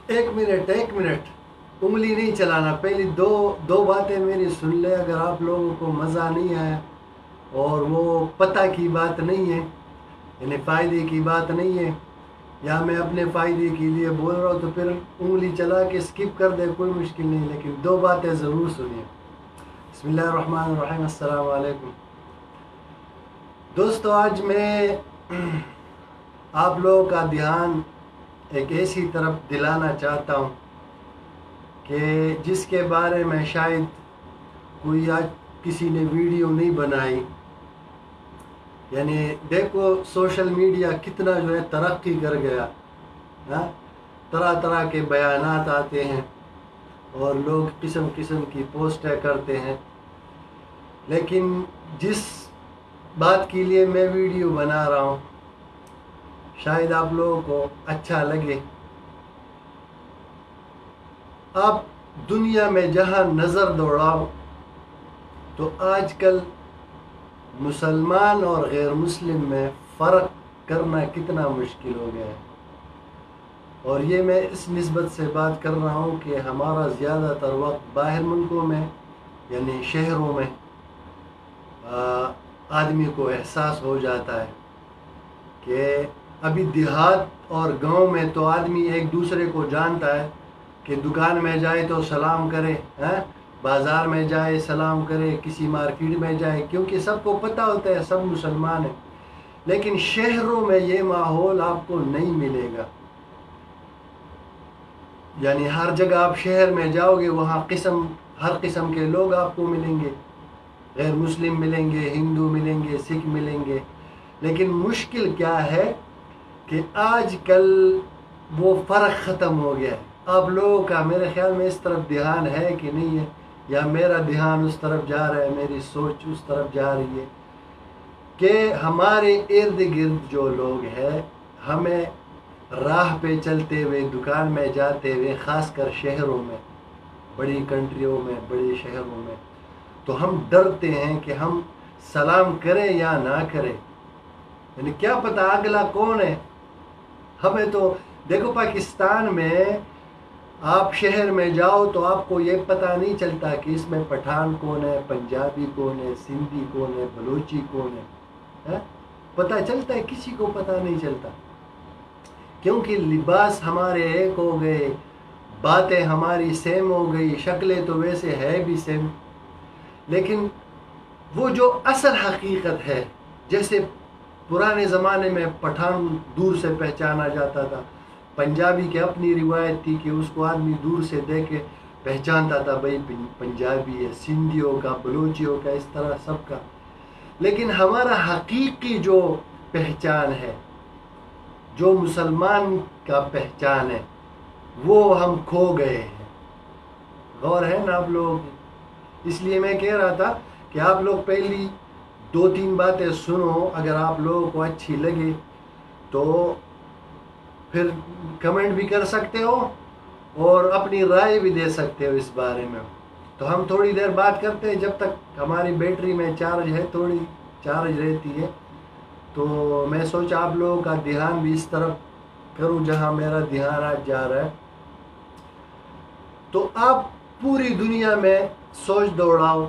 ایک منٹ انگلی نہیں چلانا. پہلی دو باتیں میری سن لے. اگر آپ لوگوں کو مزہ نہیں آیا اور وہ پتہ کی بات نہیں ہے، یعنی فائدے کی بات نہیں ہے، یا میں اپنے فائدے کے لیے بول رہا ہوں، تو پھر انگلی چلا کے سکپ کر دے، کوئی مشکل نہیں. لیکن دو باتیں ضرور سنیے. بسم اللہ الرحمن الرحیم. السلام علیکم دوستو. آج میں آپ لوگوں کا دھیان ایک ایسی طرف دلانا چاہتا ہوں کہ جس کے بارے میں شاید کوئی آج کسی نے ویڈیو نہیں بنائی. یعنی دیکھو سوشل میڈیا کتنا جو ہے ترقی کر گیا. طرح طرح کے بیانات آتے ہیں اور لوگ قسم قسم کی پوسٹیں کرتے ہیں. لیکن جس بات کے لیے میں ویڈیو بنا رہا ہوں شاید آپ لوگوں کو اچھا لگے. آپ دنیا میں جہاں نظر دوڑاؤ تو آج کل مسلمان اور غیر مسلم میں فرق کرنا کتنا مشکل ہو گیا ہے. اور یہ میں اس نسبت سے بات کر رہا ہوں کہ ہمارا زیادہ تر وقت باہر ملکوں میں، یعنی شہروں میں آدمی کو احساس ہو جاتا ہے کہ ابھی دیہات اور گاؤں میں تو آدمی ایک دوسرے کو جانتا ہے کہ دکان میں جائے تو سلام کرے، بازار میں جائے سلام کرے، کسی مارکیٹ میں جائے، کیونکہ سب کو پتہ ہوتا ہے سب مسلمان ہیں. لیکن شہروں میں یہ ماحول آپ کو نہیں ملے گا. یعنی ہر جگہ آپ شہر میں جاؤ گے وہاں ہر قسم کے لوگ آپ کو ملیں گے. غیر مسلم ملیں گے، ہندو ملیں گے، سکھ ملیں گے. لیکن مشکل کیا ہے کہ آج کل وہ فرق ختم ہو گیا ہے. آپ لوگوں کا میرے خیال میں اس طرف دھیان ہے کہ نہیں ہے، یا میرا دھیان اس طرف جا رہا ہے، میری سوچ اس طرف جا رہی ہے کہ ہمارے ارد گرد جو لوگ ہیں، ہمیں راہ پہ چلتے ہوئے، دکان میں جاتے ہوئے، خاص کر شہروں میں، بڑی کنٹریوں میں، بڑے شہروں میں، تو ہم ڈرتے ہیں کہ ہم سلام کریں یا نہ کریں. یعنی کیا پتہ اگلا کون ہے. ہمیں تو دیکھو پاکستان میں آپ شہر میں جاؤ تو آپ کو یہ پتہ نہیں چلتا کہ اس میں پٹھان کون ہے، پنجابی کون ہے، سندھی کون ہے، بلوچی کون ہے. پتہ چلتا ہے؟ کسی کو پتہ نہیں چلتا، کیونکہ لباس ہمارے ایک ہو گئے، باتیں ہماری سیم ہو گئی، شکلیں تو ویسے ہے بھی سیم. لیکن وہ جو اصل حقیقت ہے، جیسے پرانے زمانے میں پٹھان دور سے پہچانا جاتا تھا، پنجابی کی اپنی روایت تھی کہ اس کو آدمی دور سے دیکھ کے پہچانتا تھا، بھائی پنجابی ہے، سندھیوں کا، بلوچیوں کا، اس طرح سب کا. لیکن ہمارا حقیقی جو پہچان ہے، جو مسلمان کا پہچان ہے، وہ ہم کھو گئے ہیں. غور ہے نا آپ لوگوں کی؟ اس لیے میں کہہ رہا تھا کہ آپ لوگ پہلی 2-3 باتیں سنو. اگر آپ لوگوں کو اچھی لگے تو پھر کمنٹ بھی کر سکتے ہو اور اپنی رائے بھی دے سکتے ہو اس بارے میں. تو ہم تھوڑی دیر بات کرتے ہیں جب تک ہماری بیٹری میں چارج ہے، تھوڑی چارج رہتی ہے. تو میں سوچا آپ لوگوں کا دھیان بھی اس طرف کروں جہاں میرا دھیان آج جا رہا ہے. تو آپ پوری دنیا میں سوچ دوڑاؤ.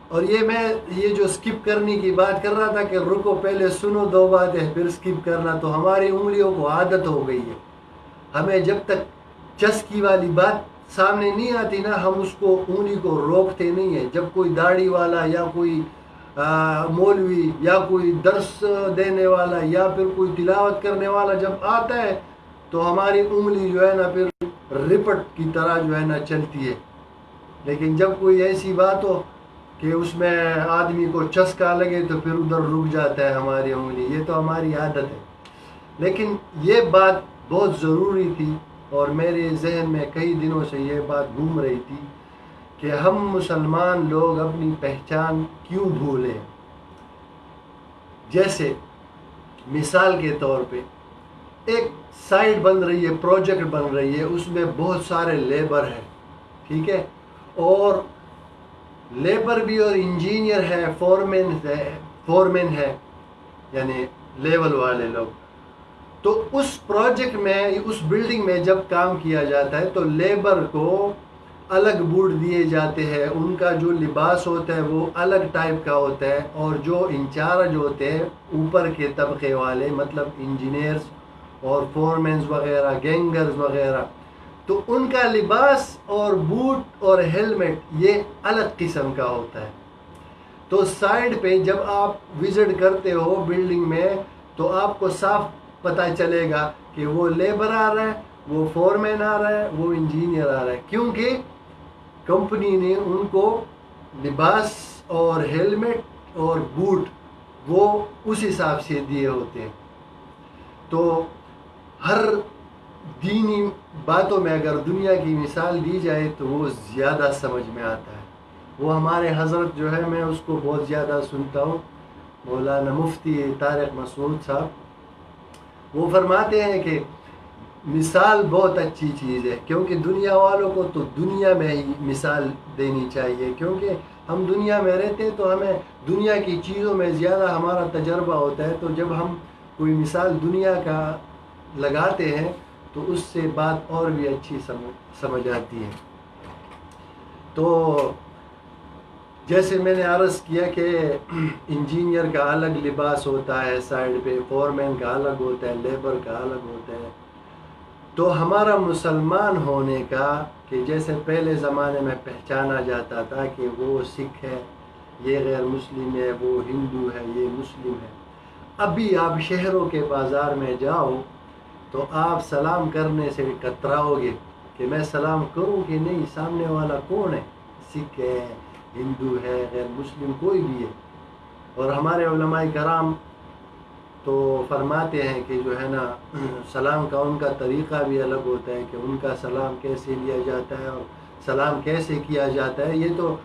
اور یہ جو سکپ کرنے کی بات کر رہا تھا کہ رکو پہلے سنو 2 باتیں پھر سکپ کرنا، تو ہماری انگلیوں کو عادت ہو گئی ہے. ہمیں جب تک چسکی والی بات سامنے نہیں آتی نا، ہم اس کو انگلی کو روکتے نہیں ہیں. جب کوئی داڑھی والا یا کوئی مولوی یا کوئی درس دینے والا یا پھر کوئی تلاوت کرنے والا جب آتا ہے تو ہماری انگلی جو ہے نا پھر رپٹ کی طرح جو ہے نا چلتی ہے. لیکن جب کوئی ایسی بات ہو کہ اس میں آدمی کو چسکا لگے تو پھر ادھر رک جاتا ہے ہماری انگلی. یہ تو ہماری عادت ہے. لیکن یہ بات بہت ضروری تھی اور میرے ذہن میں کئی دنوں سے یہ بات گھوم رہی تھی کہ ہم مسلمان لوگ اپنی پہچان کیوں بھولیں. جیسے مثال کے طور پہ ایک سائٹ بن رہی ہے، پروجیکٹ بن رہی ہے، اس میں بہت سارے لیبر ہیں، ٹھیک ہے، اور لیبر بھی اور انجینئر ہے، فورمین ہے، یعنی لیول والے لوگ. تو اس پروجیکٹ میں اس بلڈنگ میں جب کام کیا جاتا ہے تو لیبر کو الگ بوٹ دیے جاتے ہیں، ان کا جو لباس ہوتا ہے وہ الگ ٹائپ کا ہوتا ہے، اور جو انچارج ہوتے ہیں اوپر کے طبقے والے مطلب انجینئرز اور فورمینز وغیرہ، گینگرز وغیرہ، تو ان کا لباس اور بوٹ اور ہیلمٹ یہ الگ قسم کا ہوتا ہے۔ تو سائڈ پہ جب آپ وزٹ کرتے ہو بلڈنگ میں تو آپ کو صاف پتہ چلے گا کہ وہ لیبر آ رہا ہے، وہ فورمین آ رہا ہے، وہ انجینئر آ رہا ہے، کیونکہ کمپنی نے ان کو لباس اور ہیلمٹ اور بوٹ وہ اس حساب سے دیے ہوتے ہیں۔ تو ہر دینی باتوں میں اگر دنیا کی مثال دی جائے تو وہ زیادہ سمجھ میں آتا ہے۔ وہ ہمارے حضرت جو ہے میں اس کو بہت زیادہ سنتا ہوں، مولانا مفتی طارق مسعود صاحب، وہ فرماتے ہیں کہ مثال بہت اچھی چیز ہے، کیونکہ دنیا والوں کو تو دنیا میں ہی مثال دینی چاہیے، کیونکہ ہم دنیا میں رہتے ہیں تو ہمیں دنیا کی چیزوں میں زیادہ ہمارا تجربہ ہوتا ہے، تو جب ہم کوئی مثال دنیا کا لگاتے ہیں تو اس سے بات اور بھی اچھی سمجھ آتی ہے۔ تو جیسے میں نے عرض کیا کہ انجینئر کا الگ لباس ہوتا ہے سائڈ پہ، فورمین کا الگ ہوتا ہے، لیبر کا الگ ہوتا ہے۔ تو ہمارا مسلمان ہونے کا کہ جیسے پہلے زمانے میں پہچانا جاتا تھا کہ وہ سکھ ہے، یہ غیر مسلم ہے، وہ ہندو ہے، یہ مسلم ہے، ابھی آپ شہروں کے بازار میں جاؤ تو آپ سلام کرنے سے کتراؤ گے کہ میں سلام کروں کہ نہیں، سامنے والا کون ہے، سکھ ہے، ہندو ہے، غیر مسلم کوئی بھی ہے۔ اور ہمارے علماء کرام تو فرماتے ہیں کہ جو ہے نا سلام کا ان کا طریقہ بھی الگ ہوتا ہے کہ ان کا سلام کیسے لیا جاتا ہے اور سلام کیسے کیا جاتا ہے۔ یہ تو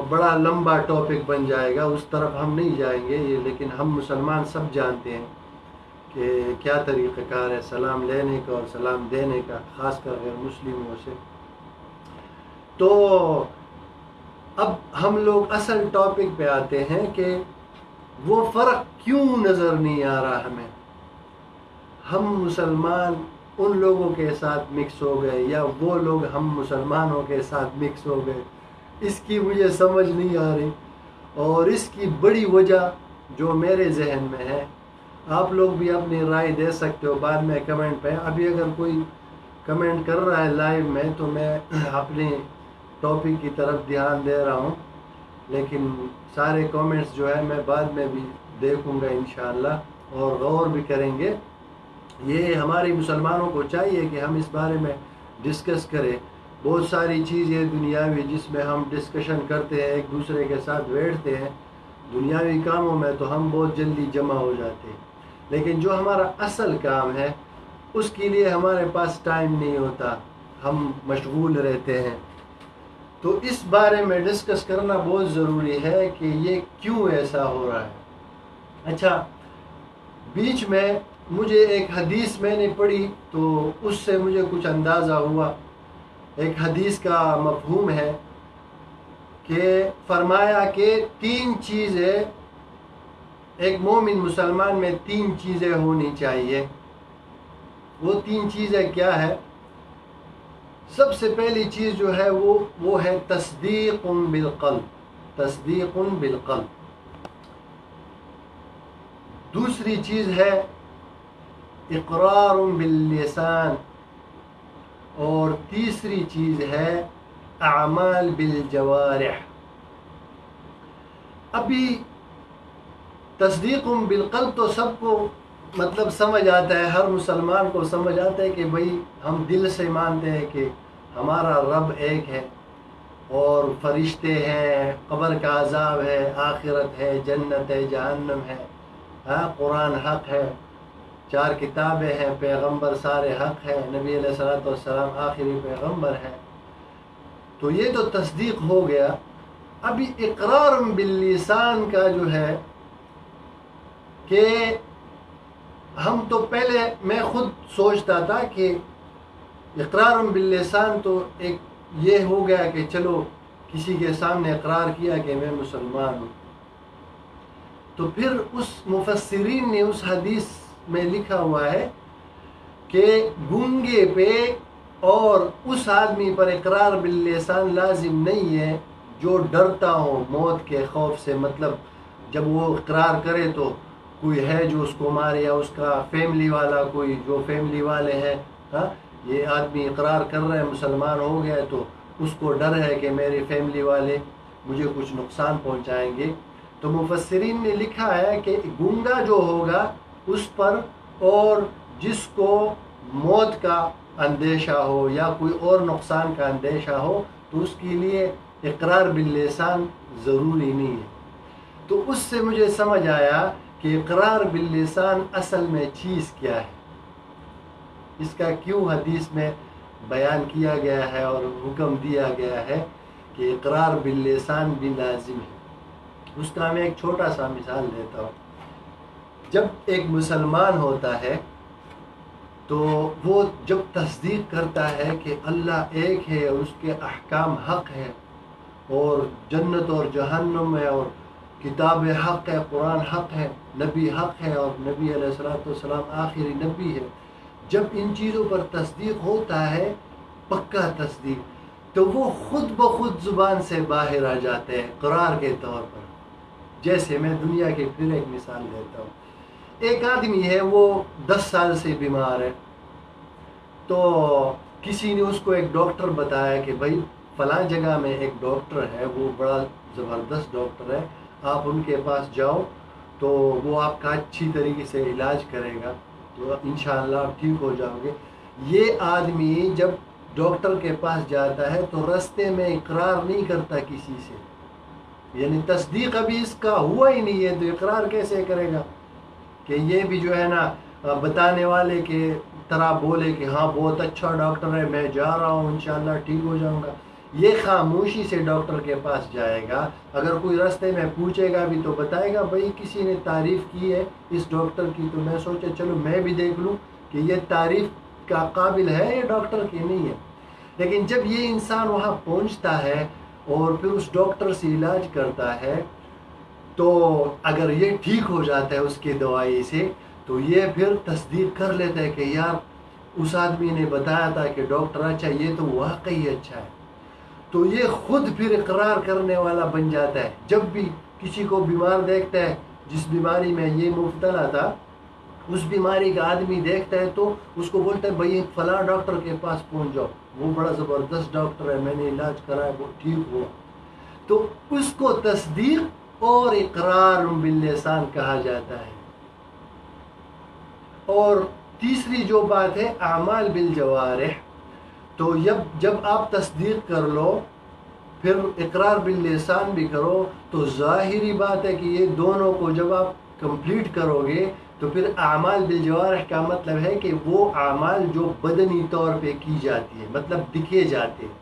بڑا لمبا ٹاپک بن جائے گا، اس طرف ہم نہیں جائیں گے، لیکن ہم مسلمان سب جانتے ہیں کہ کیا طریقہ کار ہے سلام لینے کا اور سلام دینے کا، خاص کر غیر مسلموں سے۔ تو اب ہم لوگ اصل ٹاپک پہ آتے ہیں کہ وہ فرق کیوں نظر نہیں آ رہا ہمیں، ہم مسلمان ان لوگوں کے ساتھ مکس ہو گئے یا وہ لوگ ہم مسلمانوں کے ساتھ مکس ہو گئے، اس کی مجھے سمجھ نہیں آ رہی۔ اور اس کی بڑی وجہ جو میرے ذہن میں ہے، آپ لوگ بھی اپنی رائے دے سکتے ہو بعد میں کمنٹ پہ۔ ابھی اگر کوئی کمنٹ کر رہا ہے لائیو میں تو میں اپنے ٹاپک کی طرف دھیان دے رہا ہوں، لیکن سارے کامنٹس جو ہے میں بعد میں بھی دیکھوں گا انشاءاللہ اور غور بھی کریں گے۔ یہ ہماری مسلمانوں کو چاہیے کہ ہم اس بارے میں ڈسکس کریں۔ بہت ساری چیزیں دنیاوی جس میں ہم ڈسکشن کرتے ہیں، ایک دوسرے کے ساتھ بیٹھتے ہیں، دنیاوی کاموں میں تو ہم بہت جلدی جمع ہو جاتے ہیں، لیکن جو ہمارا اصل کام ہے اس کے لیے ہمارے پاس ٹائم نہیں ہوتا، ہم مشغول رہتے ہیں۔ تو اس بارے میں ڈسکس کرنا بہت ضروری ہے کہ یہ کیوں ایسا ہو رہا ہے۔ اچھا، بیچ میں مجھے ایک حدیث میں نے پڑھی تو اس سے مجھے کچھ اندازہ ہوا۔ ایک حدیث کا مفہوم ہے کہ فرمایا کہ 3 چیزیں ایک مومن مسلمان میں 3 چیزیں ہونی چاہیے۔ وہ 3 چیزیں کیا ہے؟ سب سے پہلی چیز جو ہے وہ ہے تصدیق بالقلب، تصدیق بالقلب۔ دوسری چیز ہے اقرار باللسان، اور تیسری چیز ہے اعمال بالجوارح۔ ابھی تصدیق بالقلب تو سب کو مطلب سمجھ آتا ہے، ہر مسلمان کو سمجھ آتا ہے کہ بھئی ہم دل سے مانتے ہیں کہ ہمارا رب ایک ہے اور فرشتے ہیں، قبر کا عذاب ہے، آخرت ہے، جنت ہے، جہنم ہے، قرآن حق ہے، 4 کتابیں ہیں، پیغمبر سارے حق ہے، نبی علیہ السلام آخری پیغمبر ہے۔ تو یہ تو تصدیق ہو گیا۔ ابھی اقرار باللسان کا جو ہے کہ ہم تو پہلے میں خود سوچتا تھا کہ اقرار باللسان تو ایک یہ ہو گیا کہ چلو کسی کے سامنے اقرار کیا کہ میں مسلمان ہوں۔ تو پھر اس مفسرین نے اس حدیث میں لکھا ہوا ہے کہ گونگے پہ اور اس آدمی پر اقرار باللسان لازم نہیں ہے جو ڈرتا ہو موت کے خوف سے. مطلب جب وہ اقرار کرے تو کوئی ہے جو اس کو مارے، یا اس کا فیملی والا، کوئی جو فیملی والے ہیں، ہاں یہ آدمی اقرار کر رہے ہیں مسلمان ہو گیا تو اس کو ڈر ہے کہ میرے فیملی والے مجھے کچھ نقصان پہنچائیں گے. تو مفسرین نے لکھا ہے کہ گونگا جو ہوگا اس پر، اور جس کو موت کا اندیشہ ہو یا کوئی اور نقصان کا اندیشہ ہو تو اس کے لیے اقرار باللسان ضروری نہیں ہے. تو اس سے مجھے سمجھ آیا کہ اقرار باللسان اصل میں چیز کیا ہے، اس کا کیوں حدیث میں بیان کیا گیا ہے اور حکم دیا گیا ہے کہ اقرار باللسان بھی لازم ہے. اس کا میں ایک چھوٹا سا مثال دیتا ہوں. جب ایک مسلمان ہوتا ہے تو وہ جب تصدیق کرتا ہے کہ اللہ ایک ہے اور اس کے احکام حق ہے اور جنت اور جہنم ہے اور کتاب حق ہے، قرآن حق ہے، نبی حق ہے اور نبی علیہ الصلوۃ والسلام آخری نبی ہے، جب ان چیزوں پر تصدیق ہوتا ہے، پکا تصدیق، تو وہ خود بخود زبان سے باہر آ جاتے ہیں قرار کے طور پر. جیسے میں دنیا کی پھر ایک مثال دیتا ہوں. ایک آدمی ہے، وہ 10 سال سے بیمار ہے، تو کسی نے اس کو ایک ڈاکٹر بتایا کہ بھائی فلاں جگہ میں ایک ڈاکٹر ہے، وہ بڑا زبردست ڈاکٹر ہے، آپ ان کے پاس جاؤ تو وہ آپ کا اچھی طریقے سے علاج کرے گا تو انشاءاللہ آپ ٹھیک ہو جاؤ گے. یہ آدمی جب ڈاکٹر کے پاس جاتا ہے تو رستے میں اقرار نہیں کرتا کسی سے، یعنی تصدیق ابھی اس کا ہوا ہی نہیں ہے تو اقرار کیسے کرے گا کہ یہ بھی جو ہے نا بتانے والے کے طرح بولے کہ ہاں بہت اچھا ڈاکٹر ہے، میں جا رہا ہوں انشاءاللہ ٹھیک ہو جاؤں گا. یہ خاموشی سے ڈاکٹر کے پاس جائے گا. اگر کوئی راستے میں پوچھے گا بھی تو بتائے گا بھائی کسی نے تعریف کی ہے اس ڈاکٹر کی تو میں سوچا چلو میں بھی دیکھ لوں کہ یہ تعریف کا قابل ہے یہ ڈاکٹر کی نہیں ہے. لیکن جب یہ انسان وہاں پہنچتا ہے اور پھر اس ڈاکٹر سے علاج کرتا ہے تو اگر یہ ٹھیک ہو جاتا ہے اس کی دوائی سے تو یہ پھر تصدیق کر لیتا ہے کہ یار اس آدمی نے بتایا تھا کہ ڈاکٹر اچھا، یہ تو واقعی اچھا ہے. تو یہ خود پھر اقرار کرنے والا بن جاتا ہے. جب بھی کسی کو بیمار دیکھتا ہے، جس بیماری میں یہ مبتلا تھا اس بیماری کا آدمی دیکھتا ہے تو اس کو بولتا ہے بھائی فلاں ڈاکٹر کے پاس پہنچ جاؤ، وہ بڑا زبردست ڈاکٹر ہے، میں نے علاج کرایا وہ ٹھیک ہوا. تو اس کو تصدیق اور اقرار باللسان کہا جاتا ہے. اور تیسری جو بات ہے اعمال بالجوارح، تو جب آپ تصدیق کر لو پھر اقرار باللسان بھی کرو تو ظاہری بات ہے کہ یہ دونوں کو جب آپ کمپلیٹ کرو گے تو پھر اعمال بالجوارح کا مطلب ہے کہ وہ اعمال جو بدنی طور پہ کی جاتی ہے، مطلب دکھے جاتے ہیں،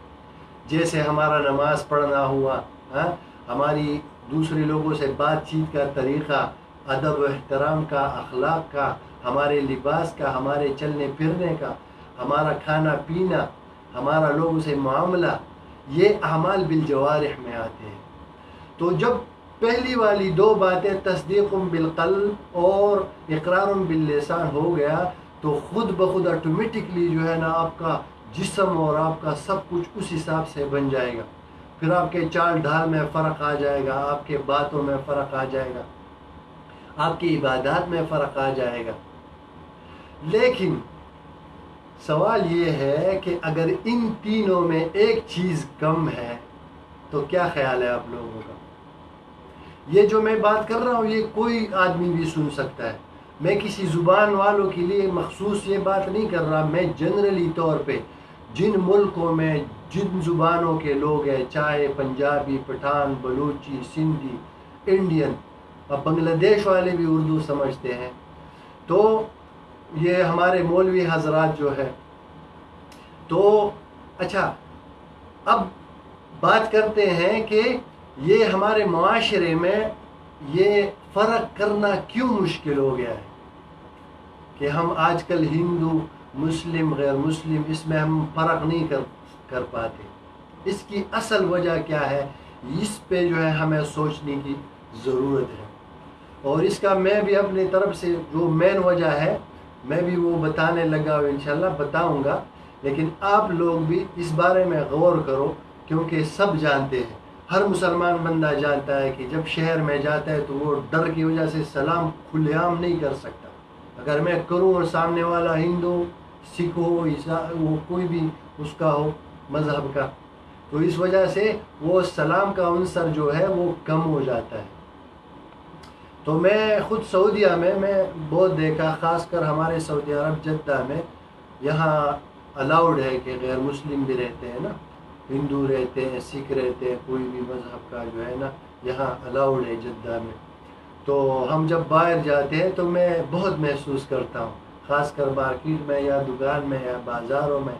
جیسے ہمارا نماز پڑھنا ہوا، ہماری دوسرے لوگوں سے بات چیت کا طریقہ، ادب و احترام کا، اخلاق کا، ہمارے لباس کا، ہمارے چلنے پھرنے کا، ہمارا کھانا پینا، ہمارا لوگوں سے معاملہ، یہ اعمال بالجوارح میں آتے ہیں. تو جب پہلی والی دو باتیں تصدیق بالقلب اور اقرار باللسان ہو گیا تو خود بخود آٹومیٹکلی جو ہے نا آپ کا جسم اور آپ کا سب کچھ اس حساب سے بن جائے گا. پھر آپ کے چال ڈھال میں فرق آ جائے گا، آپ کے باتوں میں فرق آ جائے گا، آپ کی عبادات میں فرق آ جائے گا. لیکن سوال یہ ہے کہ اگر ان تینوں میں ایک چیز کم ہے تو کیا خیال ہے آپ لوگوں کا؟ یہ جو میں بات کر رہا ہوں یہ کوئی آدمی بھی سن سکتا ہے. میں کسی زبان والوں کے لیے مخصوص یہ بات نہیں کر رہا، میں جنرلی طور پہ جن ملکوں میں جن زبانوں کے لوگ ہیں، چاہے پنجابی، پٹھان، بلوچی، سندھی، انڈین، اب بنگلہ دیش والے بھی اردو سمجھتے ہیں، تو یہ ہمارے مولوی حضرات جو ہے. تو اچھا اب بات کرتے ہیں کہ یہ ہمارے معاشرے میں یہ فرق کرنا کیوں مشکل ہو گیا ہے کہ ہم آج کل ہندو، مسلم، غیر مسلم اس میں ہم فرق نہیں کر پاتے. اس کی اصل وجہ کیا ہے؟ اس پہ جو ہے ہمیں سوچنے کی ضرورت ہے. اور اس کا میں بھی اپنی طرف سے جو مین وجہ ہے میں بھی وہ بتانے لگا ہوں، انشاءاللہ بتاؤں گا، لیکن آپ لوگ بھی اس بارے میں غور کرو، کیونکہ سب جانتے ہیں، ہر مسلمان بندہ جانتا ہے کہ جب شہر میں جاتا ہے تو وہ ڈر کی وجہ سے سلام کھلے عام نہیں کر سکتا۔ اگر میں کروں اور سامنے والا ہندو، سکھ ہو، وہ کوئی بھی اس کا ہو مذہب کا، تو اس وجہ سے وہ سلام کا عنصر جو ہے وہ کم ہو جاتا ہے۔ تو میں خود سعودیہ میں بہت دیکھا، خاص کر ہمارے سعودی عرب جدہ میں، یہاں الاؤڈ ہے کہ غیر مسلم بھی رہتے ہیں نا، ہندو رہتے ہیں، سکھ رہتے ہیں، کوئی بھی مذہب کا جو ہے نا، یہاں الاؤڈ ہے جدہ میں۔ تو ہم جب باہر جاتے ہیں تو میں بہت محسوس کرتا ہوں، خاص کر مارکیٹ میں یا دکان میں یا بازاروں میں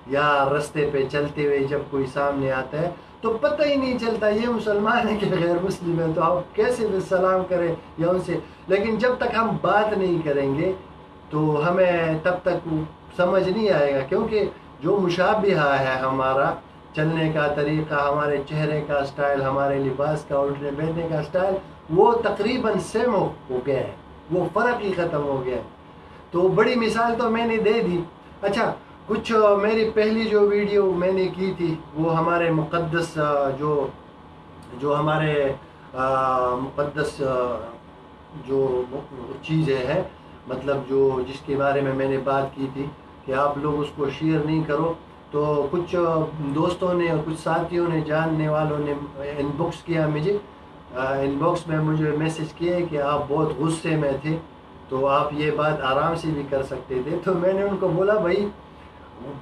یا رستے پہ چلتے ہوئے جب کوئی سامنے آتا ہے تو پتہ ہی نہیں چلتا یہ مسلمان ہے کہ غیر مسلم ہے، تو آپ کیسے بھی سلام کریں یا ان سے، لیکن جب تک ہم بات نہیں کریں گے تو ہمیں تب تک سمجھ نہیں آئے گا، کیونکہ جو مشابہہ ہے ہمارا چلنے کا طریقہ، ہمارے چہرے کا سٹائل، ہمارے لباس کا، اٹھنے بیٹھنے کا سٹائل، وہ تقریباً سیم ہو گیا ہے، وہ فرق ہی ختم ہو گیا ہے۔ تو بڑی مثال تو میں نے دے دی۔ اچھا، کچھ میری پہلی جو ویڈیو میں نے کی تھی وہ ہمارے مقدس جو ہمارے مقدس جو چیزیں ہیں، مطلب جو جس کے بارے میں نے بات کی تھی کہ آپ لوگ اس کو شیئر نہیں کرو، تو کچھ دوستوں نے اور کچھ ساتھیوں نے، جاننے والوں نے ان باکس کیا مجھے، ان باکس میں مجھے میسج کیے کہ آپ بہت غصے میں تھے تو آپ یہ بات آرام سے بھی کر سکتے تھے۔ تو میں نے ان کو بولا بھائی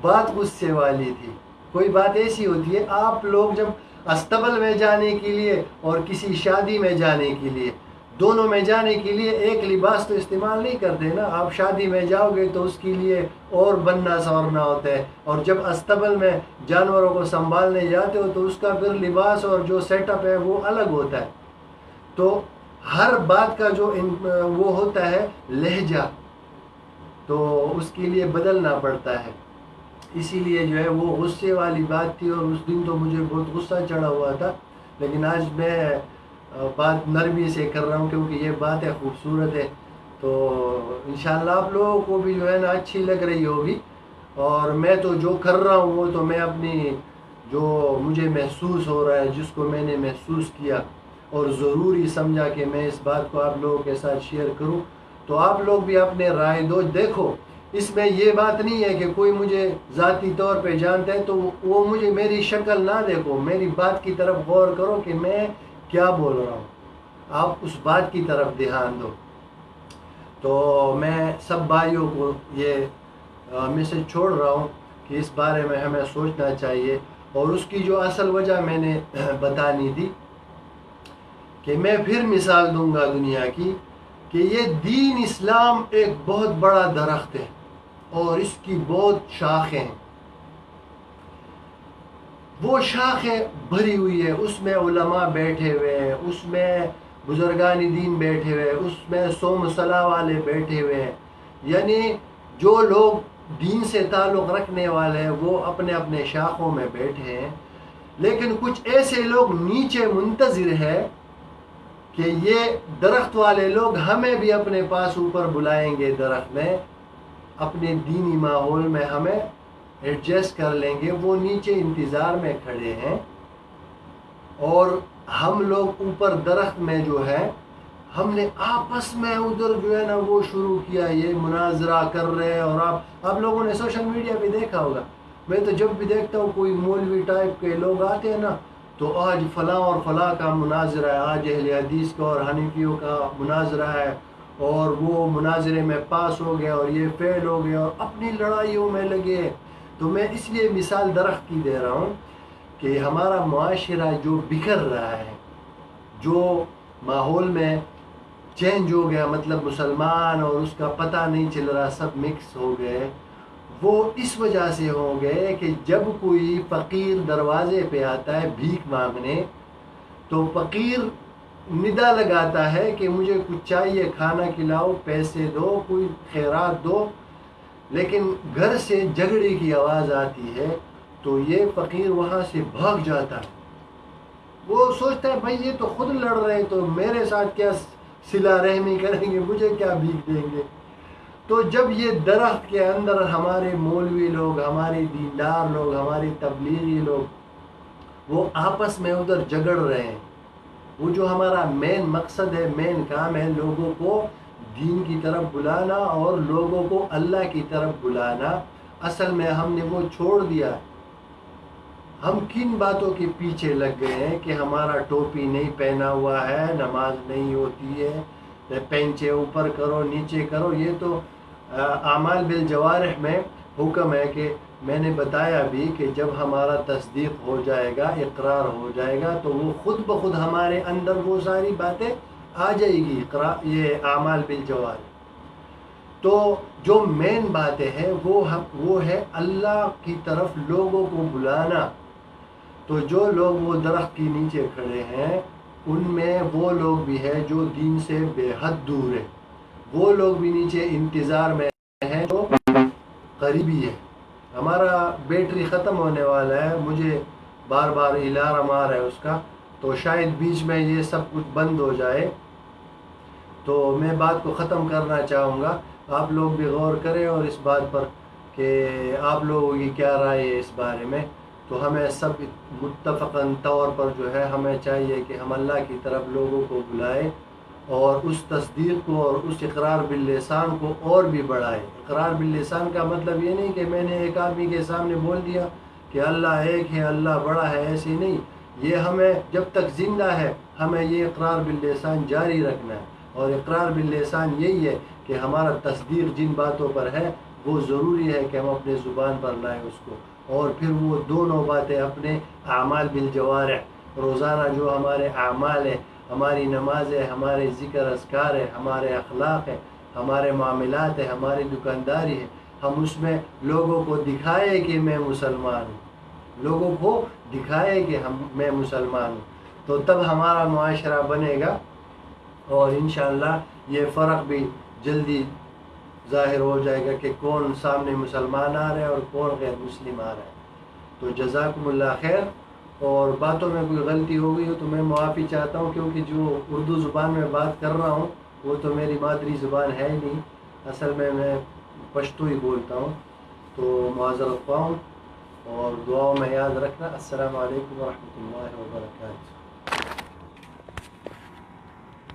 بات غصے والی تھی، کوئی بات ایسی ہوتی ہے، آپ لوگ جب استبل میں جانے کے لیے اور کسی شادی میں جانے کے لیے، دونوں میں جانے کے لیے ایک لباس تو استعمال نہیں کرتے نا، آپ شادی میں جاؤ گے تو اس کے لیے اور بننا سنورنا ہوتا ہے، اور جب استبل میں جانوروں کو سنبھالنے جاتے ہو تو اس کا پھر لباس اور جو سیٹ اپ ہے وہ الگ ہوتا ہے۔ تو ہر بات کا جو وہ ہوتا ہے لہجہ، تو اس کے لیے بدلنا پڑتا ہے، اسی لیے جو ہے وہ غصے والی بات تھی، اور اس دن تو مجھے بہت غصہ چڑھا ہوا تھا، لیکن آج میں بات نرمی سے کر رہا ہوں کیونکہ یہ بات ہے خوبصورت ہے، تو انشاءاللہ آپ لوگوں کو بھی جو ہے نا اچھی لگ رہی ہوگی، اور میں تو جو کر رہا ہوں وہ تو میں اپنی جو مجھے محسوس ہو رہا ہے، جس کو میں نے محسوس کیا اور ضروری سمجھا کہ میں اس بات کو آپ لوگوں کے ساتھ شیئر کروں، تو آپ لوگ بھی اپنے رائے دو۔ دیکھو اس میں یہ بات نہیں ہے کہ کوئی مجھے ذاتی طور پہ جانتا ہے تو وہ مجھے میری شکل نہ دیکھو، میری بات کی طرف غور کرو کہ میں کیا بول رہا ہوں، آپ اس بات کی طرف دھیان دو۔ تو میں سب بھائیوں کو یہ میسج چھوڑ رہا ہوں کہ اس بارے میں ہمیں سوچنا چاہیے، اور اس کی جو اصل وجہ میں نے بتانی تھی کہ میں پھر مثال دوں گا دنیا کی کہ یہ دین اسلام ایک بہت بڑا درخت ہے اور اس کی بہت شاخیں ہیں، وہ شاخیں بھری ہوئی ہے، اس میں علماء بیٹھے ہوئے ہیں، اس میں بزرگان دین بیٹھے ہوئے ہیں، اس میں صوم صلاح والے بیٹھے ہوئے ہیں، یعنی جو لوگ دین سے تعلق رکھنے والے ہیں وہ اپنے اپنے شاخوں میں بیٹھے ہیں، لیکن کچھ ایسے لوگ نیچے منتظر ہیں کہ یہ درخت والے لوگ ہمیں بھی اپنے پاس اوپر بلائیں گے، درخت میں اپنے دینی ماحول میں ہمیں ایڈجسٹ کر لیں گے، وہ نیچے انتظار میں کھڑے ہیں، اور ہم لوگ اوپر درخت میں جو ہے ہم نے آپس میں ادھر جو ہے نا وہ شروع کیا، یہ مناظرہ کر رہے ہیں، اور آپ لوگوں نے سوشل میڈیا پہ دیکھا ہوگا، میں تو جب بھی دیکھتا ہوں کوئی مولوی ٹائپ کے لوگ آتے ہیں نا تو آج فلاں اور فلاں کا مناظرہ ہے، آج اہل حدیث کا اور حنفیوں کا مناظرہ ہے، اور وہ مناظرے میں پاس ہو گیا اور یہ فیل ہو گیا اور اپنی لڑائیوں میں لگے۔ تو میں اس لیے مثال درخت کی دے رہا ہوں کہ ہمارا معاشرہ جو بکھر رہا ہے، جو ماحول میں چینج ہو گیا، مطلب مسلمان اور اس کا پتہ نہیں چل رہا، سب مکس ہو گئے، وہ اس وجہ سے ہو گئے کہ جب کوئی فقیر دروازے پہ آتا ہے بھیک مانگنے تو فقیر ندا لگاتا ہے کہ مجھے کچھ چاہیے، کھانا کھلاؤ، پیسے دو، کوئی خیرات دو، لیکن گھر سے جھگڑے کی آواز آتی ہے تو یہ فقیر وہاں سے بھاگ جاتا ہے، وہ سوچتا ہے بھائی یہ تو خود لڑ رہے ہیں تو میرے ساتھ کیا صلہ رحمی کریں گے، مجھے کیا بھیک دیں گے، تو جب یہ درخت کے اندر ہمارے مولوی لوگ، ہمارے دیندار لوگ، ہمارے تبلیغی لوگ وہ آپس میں ادھر جگڑ رہے ہیں، وہ جو ہمارا مین مقصد ہے، مین کام ہے، لوگوں کو دین کی طرف بلانا اور لوگوں کو اللہ کی طرف بلانا، اصل میں ہم نے وہ چھوڑ دیا۔ ہم کن باتوں کے پیچھے لگ گئے ہیں کہ ہمارا ٹوپی نہیں پہنا ہوا ہے، نماز نہیں ہوتی ہے، پینچے اوپر کرو نیچے کرو، یہ تو اعمال بالجوارح میں حکم ہے کہ میں نے بتایا بھی کہ جب ہمارا تصدیق ہو جائے گا، اقرار ہو جائے گا، تو وہ خود بخود ہمارے اندر وہ ساری باتیں آ جائے گی، یہ اعمال بالجوارح۔ تو جو مین باتیں ہیں وہ ہے اللہ کی طرف لوگوں کو بلانا۔ تو جو لوگ وہ درخت کے نیچے کھڑے ہیں ان میں وہ لوگ بھی ہیں جو دین سے بے حد دور ہیں، وہ لوگ بھی نیچے انتظار میں ہیں جو قریبی ہے۔ ہمارا بیٹری ختم ہونے والا ہے، مجھے بار بار الارم آ رہا ہے اس کا، تو شاید بیچ میں یہ سب کچھ بند ہو جائے، تو میں بات کو ختم کرنا چاہوں گا۔ آپ لوگ بھی غور کریں اور اس بات پر کہ آپ لوگوں کی کیا رائے ہے اس بارے میں۔ تو ہمیں سب متفقاً طور پر جو ہے ہمیں چاہیے کہ ہم اللہ کی طرف لوگوں کو بلائیں اور اس تصدیق کو اور اس اقرار باللسان کو اور بھی بڑھائیں۔ اقرار باللسان کا مطلب یہ نہیں کہ میں نے ایک آدمی کے سامنے بول دیا کہ اللہ ایک ہے، اللہ بڑا ہے، ایسے نہیں۔ یہ ہمیں جب تک زندہ ہے ہمیں یہ اقرار باللسان جاری رکھنا ہے، اور اقرار باللسان یہی ہے کہ ہمارا تصدیق جن باتوں پر ہے وہ ضروری ہے کہ ہم اپنے زبان پر لائیں اس کو، اور پھر وہ دونوں باتیں اپنے اعمال بالجوارح، روزانہ جو ہمارے اعمال ہیں، ہماری نماز ہے، ہمارے ذکر اذکار ہے، ہمارے اخلاق ہے، ہمارے معاملات ہے، ہماری دکانداری ہے، ہم اس میں لوگوں کو دکھائے کہ میں مسلمان ہوں، لوگوں کو دکھائے کہ میں مسلمان ہوں، تو تب ہمارا معاشرہ بنے گا، اور انشاءاللہ یہ فرق بھی جلدی ظاہر ہو جائے گا کہ کون سامنے مسلمان آ رہے ہیں اور کون غیر مسلم آ رہے ہیں۔ تو جزاکم اللہ خیر، اور باتوں میں کوئی غلطی ہو گئی ہو تو میں معافی چاہتا ہوں، کیونکہ جو اردو زبان میں بات کر رہا ہوں وہ تو میری مادری زبان ہے ہی نہیں، اصل میں پشتو ہی بولتا ہوں، تو معذرت خواہ ہوں، اور دعاؤں میں یاد رکھنا۔ السلام علیکم ورحمۃ اللہ وبرکاتہ۔